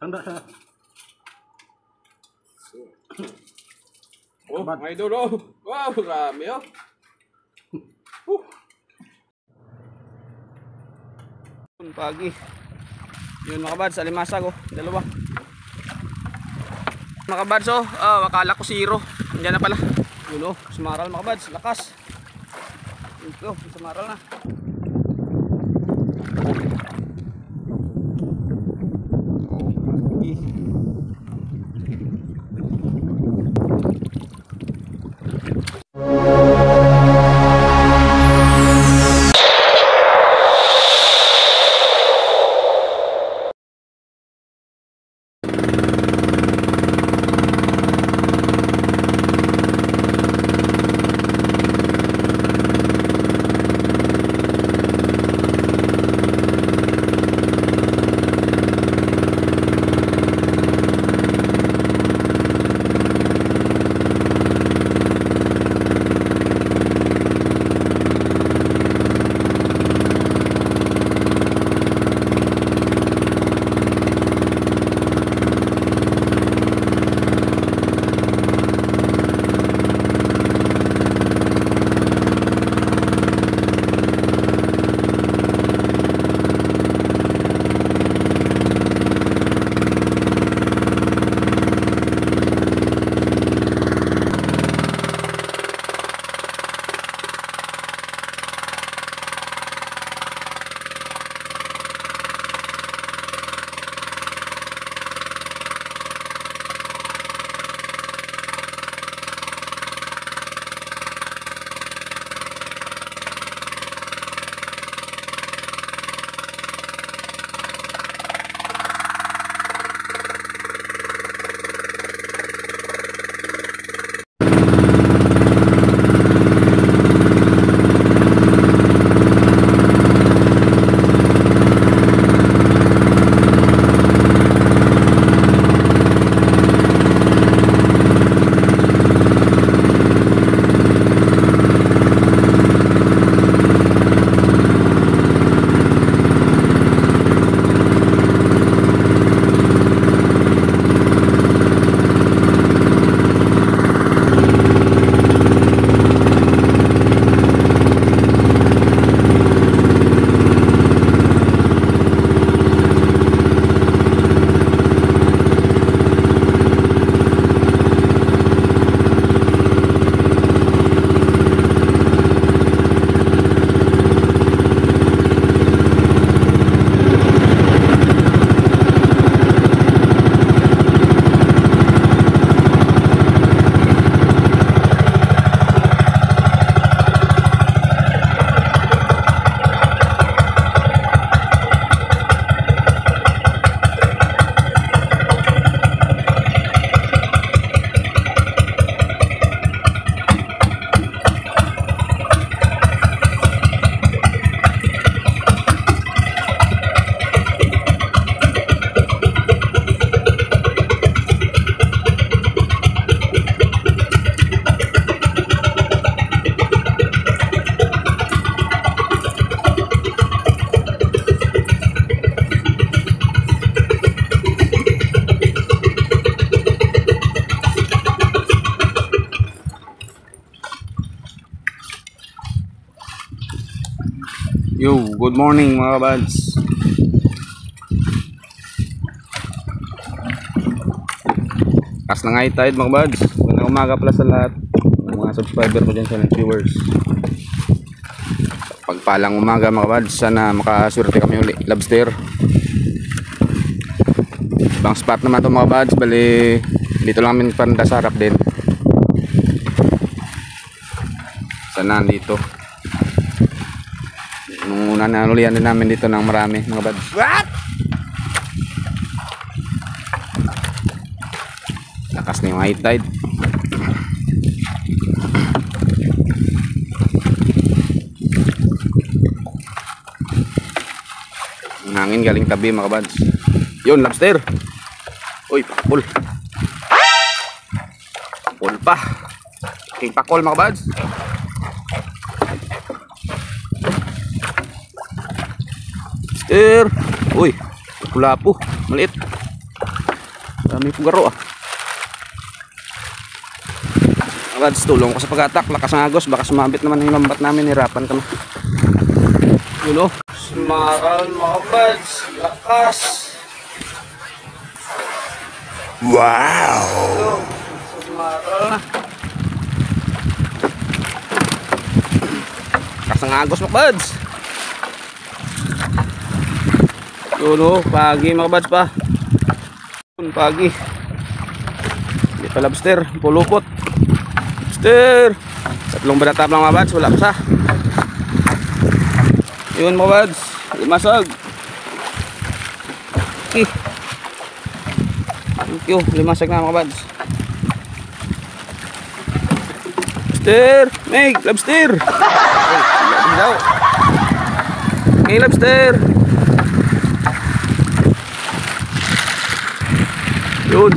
Tanda sa. Oh, may idol, oh. Wow, rami, oh. Pagi. Yun mga kabads, alimasag, oh. Dalawa. Mga kabads, oh. Akala ko zero. Andiyan na pala. Yun, oh. Sumaral mga kabads. Lakas. Ito, sumaral na. Yo, good morning mga kabads. Kas na nga tide mga kabads. Magandang umaga pala sa lahat ng mga subscriber ko dyan sa viewers. Pagpalang umaga mga kabads. Sana makaswerte kami uli. Lobster. Ibang spot naman ito mga kabads. Bali dito lang kami panda sa harap din. Sana dito. Nung una nanulian din namin dito ng marami mga bads. What? Lakas na yung high tide. Ang hangin galing tabi mga bads. Yun, lobster. Uy, pakul. Pakul pa. King pakul mga bads. Uy, pula po, maliit. Dami pugaro ah. Lads, tulong ko sa pag-atak. Lakas ng agos, baka sumabit naman yung lambat namin. Hirapan kami. Yun o. Sumaral mga buds. Lakas. Wow! Sumaral na. Lakas ng agos mga buds. Yun o. Pagi mga buds pa. Yun, pagi. Hindi pa lobster. Pulupot. Tatlong badatap lang mga buds, wala pa sa. Yun mga buds, limasag. Okay. Thank you, limasag na mga buds. Lobster, Meg, lobster. Okay, lobster. Yun,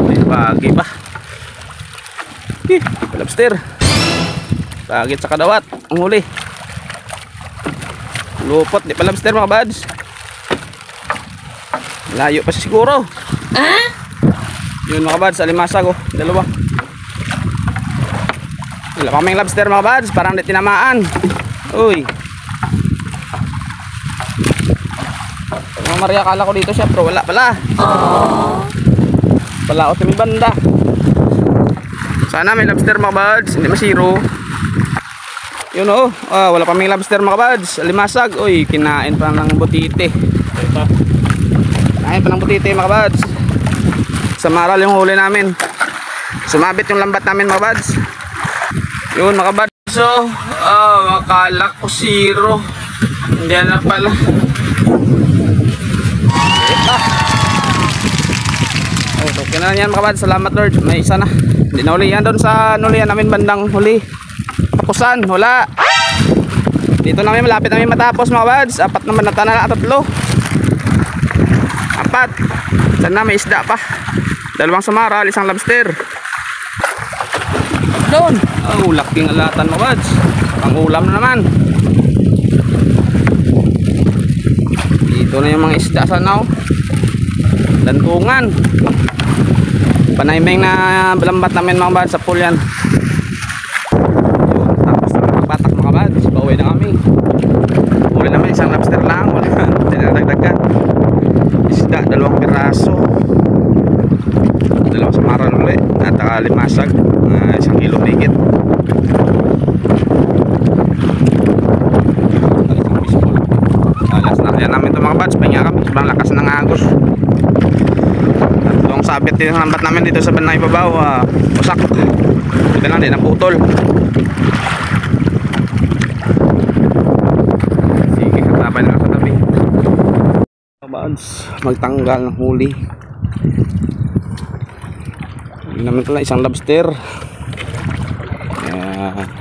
may pagi pa. Lobster. Pagit sa kadawat ang huli. Lupot, di pa lobster mga buds. Layo pa siguro. Yun mga buds, alimasag oh, dalawa. Wala pa may lobster mga buds, parang di tinamaan. Uy. Mga Maria, kala ko dito siya pero wala pala. Pala o timi banda. Sana may lobster mga buds, hindi masiro. Yun o, wala pa may lobster mga buds. Limasag, uy, kinain pa ng butite. Kinain pa ng butite mga buds. Samaral yung huli namin. Sumabit yung lambat namin mga buds. Yun mga buds. So, akala ko zero. Hindi na pala. Okay na yan mga buds, salamat Lord. May isa na. Hindi na huli yan doon sa nulian namin bandang huli. Tapusan, wala. Dito namin malapit namin matapos mga buds. Apat naman na tanala at 3. Apat. Sana may isda pa. 2 samaral, 1 lobster. Doon. Oh, laking alatan mga buds. Pang ulam na naman. Dito na yung mga isda sana oh. Lantungan. Panaymeng na lambat namin mga buds sa pool yan. Yun, tapos patak mga buds, pauwi na kami. Uli namin 1 lobster lang, wala dinadagdagan. Isda 2 piraso, 2 samaran ulit at limasag, 1 kilo higit. Alas na kaya namin ito mga buds, pahinga kami, sobrang lakas ng agos. Itong sabit din ang lambat namin dito sa banay babaw, usak. Ito lang din, naputol. Sige, katabay na sa tabi. Magtanggal ng huli. Hindi namin ito lang 1 lobster.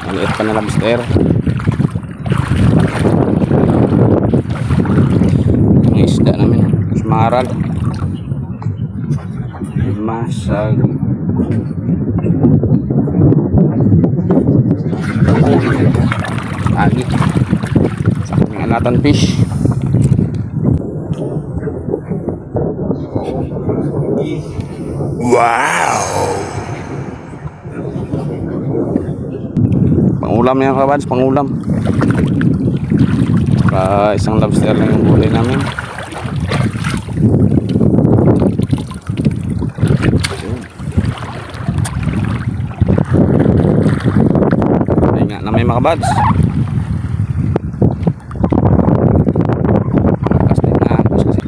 Maliit pa na lobster. Ang isda namin, smaral. Masag. Lagi sa aking alatan fish. Wow! Pangulam yan kabads, pangulam. 1 lobster lang yung huli namin. Na may mga buds. Kasi nga kasi.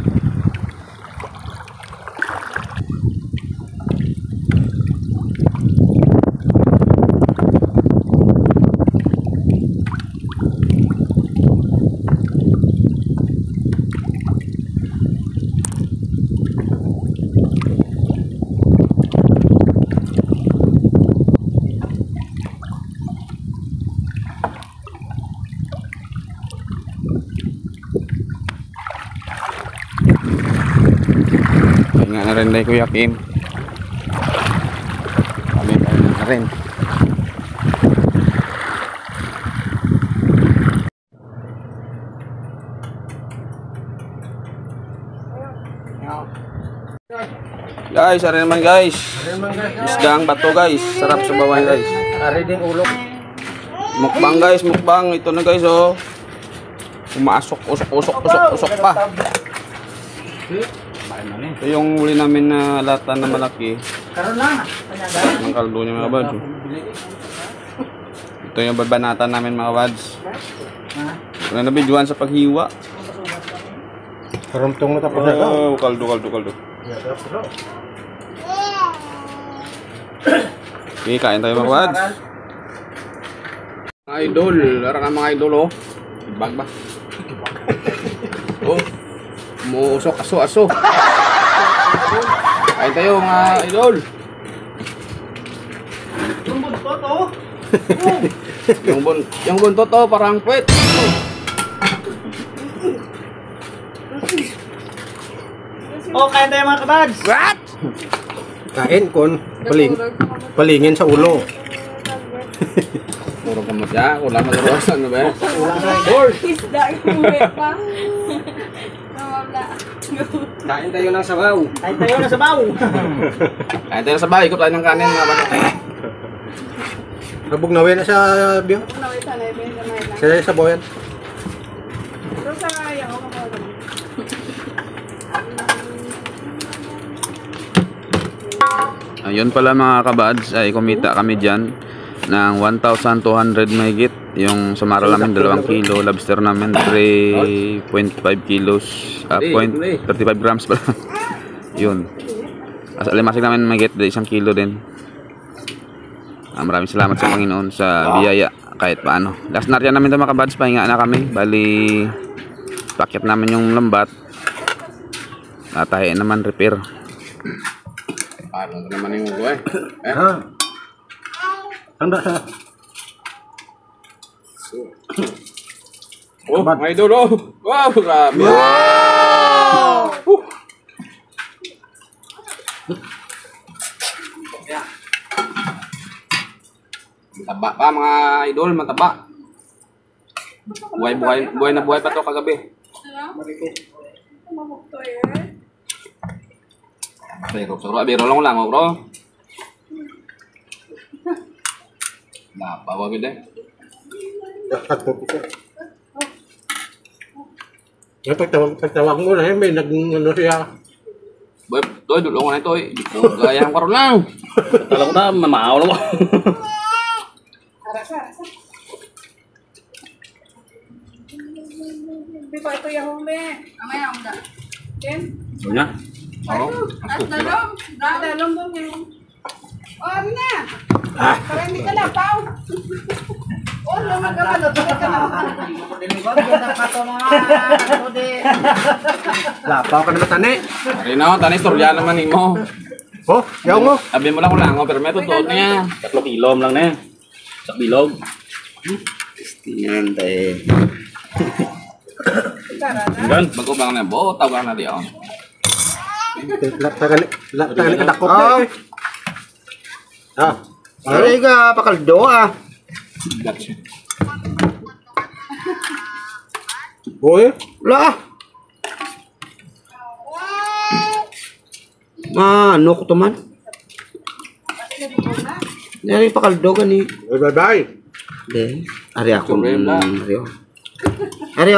Nga na rin dahil Kuya Kim. Kami na rin. Guys, ari naman guys. Isdang bato guys. Sarap sa bawah guys. Ari ding ulo. Mukbang guys, mukbang. Ito na guys oh. Umaasok, usok pa. Ito yung huli namin na lata na malaki. Karon lang. Ang kaldo niya mga bads. Ito yung babanatan namin mga bads. Wala na bidyuhan sa paghiwa. Karuntong na tapos Oh, kaldo. Okay, kain tayo mga bads. Mga idol, larang ang mga idol oh. Ibag ba? Oh, muusok aso. Kain tayo mga idol. Yung buntot to parang puwet. Oh, kain tayo mga kabads. What? Kain kon palingin sa ulo. Puro kamot ya, ulam magrosan ba? Isda yung pa. Nawala. Kain tayo ng sabaw. Kain tayo ng sabaw. Kain tayo sa bahay, ikot tayo ng kanin mga bato. Nabog na na sa biyo. Nawala na yung kamay lang. Sa sabaw yan. Pero sa kaya ko makawalan. Ayun pala mga kabads, ay kumita kami dyan ng 1,200 mahigit. Yung samara namin 2 kilo, lobster namin 3.5 kilos, 35 grams pala. Yun. As alimasig namin mahigit 1 kilo din. Maraming salamat sa Panginoon sa biyaya kahit paano. Last na rin namin ito mga kabads, pahinga na kami. Bali, pakyat namin yung lambat. Natahiin naman repair. Paano naman yung ugo eh? Ha. Tanda sa. Oh, mga idol oh! Wow! Grabe! Wow! Mataba pa mga idol, mataba. Buhay na buhay pa to kagabi. Mamukto eh. Biro lang bro. Bawa gede. Ya pagtawag mo na may nag-ano siya. Boy, toy dulong na toy. Gaya ang karon lang. Kala ko na mamaaw na ko. Arasa. Di ba ito yung humbe? Amaya ang da. Ken? Sonya. Oh, At dalom. Dalom mo yung. Oh, ano na? Para hindi ka lapaw. Oh, naman ka malapit ka na. Lapaw ka naman tani. Rino, tani istorya naman nimo. Oh, yaw mo. Sabi mo lang ko pero may totoo niya. 3 kilo lang na eh. Sa bilog. Tingnan tayo. Gan. Magubang na bo, tawag na diyo. Laptagan ka dakot na eh. Ah. Ay ka pakaldo ah. Boy, la. Ano ko to man? Dari pakaldo gani. bye-bye. De, ari ako Problema. Ari. Ari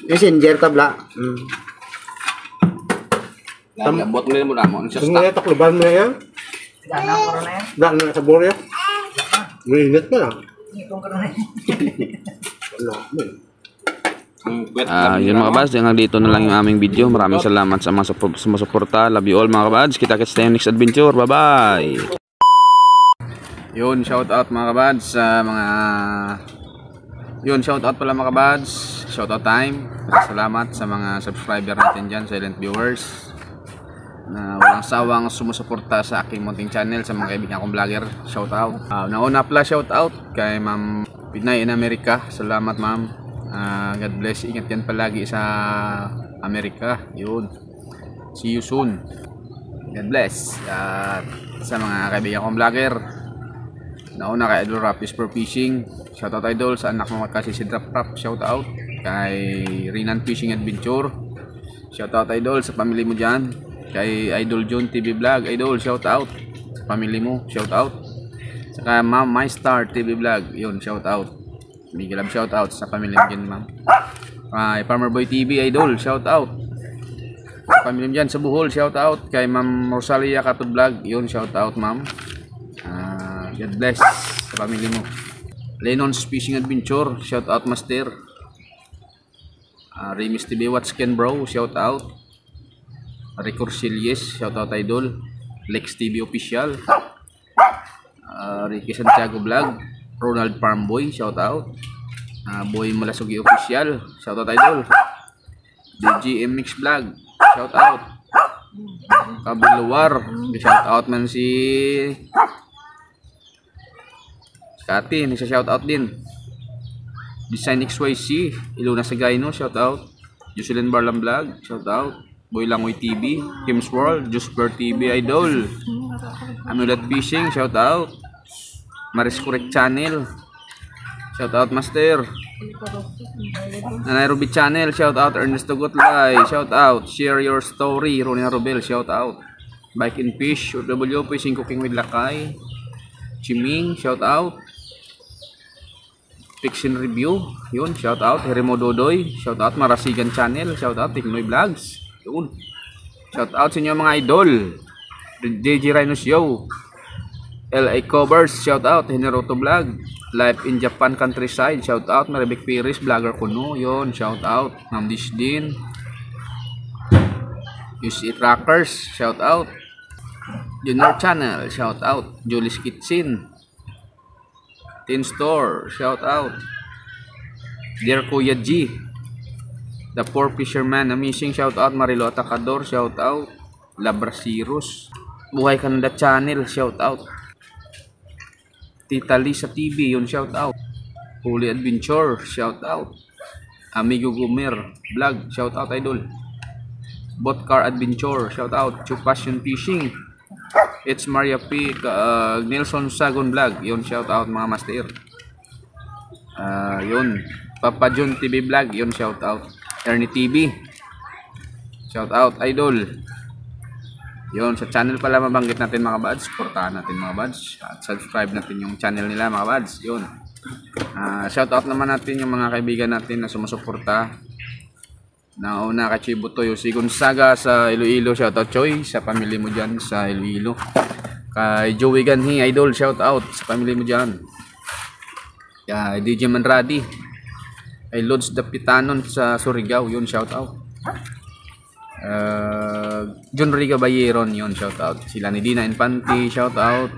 messenger tabla. Labot mo na mo. Kung nga takluban mo na yan. Daan na sa borya. May init ka na. Wala, man. Yun mga kabads, hanggang dito na lang yung aming video. Maraming salamat sa mga sumusuporta. Love you all mga kabads. Kita-kits tayo next adventure. Bye-bye! Yun, shout out mga kabads sa mga... Yun, shout out pala mga kabads. Shout out time. Salamat sa mga subscriber natin dyan, silent viewers, na walang sawang sumusuporta sa aking munting channel, sa mga kaibigan kong vlogger. Shout out. Nauna pala shout out kay Ma'am Pinay in America. Salamat ma'am. God bless. Ingat yan palagi sa Amerika. Yun. See you soon. God bless. At sa mga kaibigan kong vlogger, nauna kay Idol Rapis for Fishing. Shout out Idol sa anak mo kasi si Drop Rap. Shout out kay Rinan Fishing Adventure. Shout out Idol sa family mo dyan. Kay Idol John TV Vlog, Idol, shout out. Sa family mo, shout out. Saka Ma'am My Star TV Vlog, yun, shout out. Big love shout out sa family mo dyan, ma'am. Kay Farmer Boy TV, Idol, shout out. Sa family mo dyan sa Bohol, shout out. Kay Ma'am Rosalia Katod Vlog, yun, shout out, ma'am. God bless sa family mo. Lennon's Fishing Adventure, shout out, master. Remis TV Watch Ken Bro, shout out. Rico Silyes, shout out, Idol. Lex TV Official, Ricky Santiago Vlog, Ronald Farmboy, shout out. Boy Malasugi Official, shout out, Idol. DGM Mix Vlog, shout out. Kabiluwar, shout out man si Kati, nagsa-shout out din. Design XYC, Ilona Sagayno, shout out. Jocelyn Barlam Vlog, shout out. Boy Langoy TV, Kim's World, Jusper TV, Idol. Amulet Fishing, shout out. Maris Correct Channel, shout out, master. Nairobi Channel, shout out. Ernesto Gotlay, shout out. Share Your Story, Ronia Robel, shout out. Bike and Fish, WP Fishing Cooking with Lakay, Chiming, shout out. Fiction Review, yun, shout out. Heremo Dodoy, shout out. Marasigan Channel, shout out. Tiknoy Vlogs, yun, shout out sa inyo mga idol. DJ Rhino Show, LA Covers, shout out. Hineroto Vlog, Life in Japan Countryside, shout out. Maribek Piris, Vlogger Kuno, yun, shout out. Ma'am Dishdin, UC Trackers, shout out. Junior Channel, shout out. Julie's Kitchen, Tin Store, shout out. Dear Kuya G, The Poor Fisherman Amazing, shout out. Marilo Atacador, shout out. Labrasirus, Buhay Kanada Channel, shout out. Tita Lisa TV, yun, shout out. Holy Adventure, shout out. Amigo Gumer Vlog, shout out, Idol. Bot Car Adventure, shout out. Chu Passion Fishing, It's Maria P. Nelson Sagon Vlog, yun, shout out mga master. Yun, Papa John TV Vlog, yun, shout out. Ernie TV, shout out, Idol. Yun, sa channel pala mabanggit natin mga buds, supportahan natin mga buds at subscribe natin yung channel nila mga buds, yun. Shout out naman natin yung mga kaibigan natin na sumusuporta. Nauna kay Chibutoy, si Gonzaga sa Iloilo, shout out Choy, sa family mo dyan sa Iloilo. Kay Joey Ganhi, Idol, shout out sa family mo dyan. Kay DJ Manradi, kay Lods Dapitanon sa Surigao, yun, shout out. John Riga Bayeron, yun, shout out. Sila ni Dina Infante, shout out.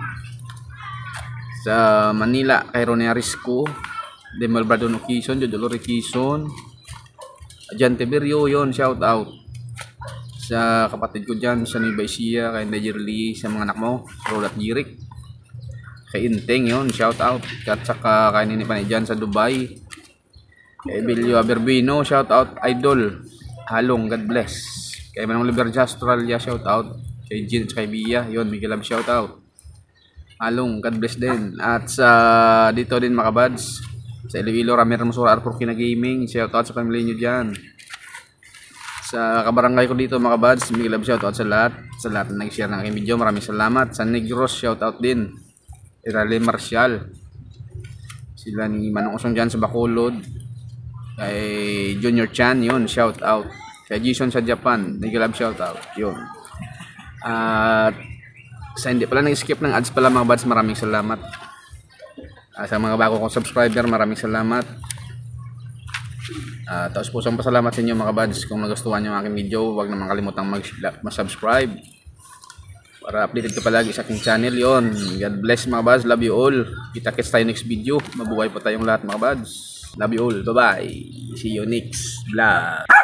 Sa Manila kay Rone Arisco, Demal Bradon Quezon, Jodolore Quezon, Jan Tiberio, yun, shout out. Sa kapatid ko dyan sa Nueva Ecija, kay Dejerly, sa mga anak mo, Rolat Jirik, kay Inteng, yun, shout out. At saka kay Nini Panay dyan sa Dubai, kay Bilio Aberbino, shout out, Idol. Halong, God bless. Kay Manong Liberja Australia, shout out. Kay Jin at kay Bia, yun, Miguel Lab, shout out. Halong, God bless din. At sa dito din mga buds, sa Iloilo, Ramir Masura Arthur Kina Gaming, shout out sa family nyo dyan. Sa kabarangay ko dito mga buds, Miguel Lab, shout out sa lahat na nag-share ng aking video, maraming salamat. Sa Negros, shout out din. Irale Marcial, sila ni Manong Usong dyan sa Bacolod. Kay Junior Chan, yun, shout out. Kay Jason sa Japan, Miguel Lab, shout out, yun. At sa hindi pala nag-skip ng ads pala mga buds, maraming salamat. Sa mga bago kong subscriber, maraming salamat. Tapos pusong pasalamat sa inyo mga buds. Kung nagustuhan nyo ang aking video, huwag naman kalimutang mag-subscribe para updated ka palagi sa aking channel, yon. God bless mga buds, love you all. Kita-kits tayo next video. Mabuhay po tayong lahat mga buds. Love you all, bye bye. See you next vlog.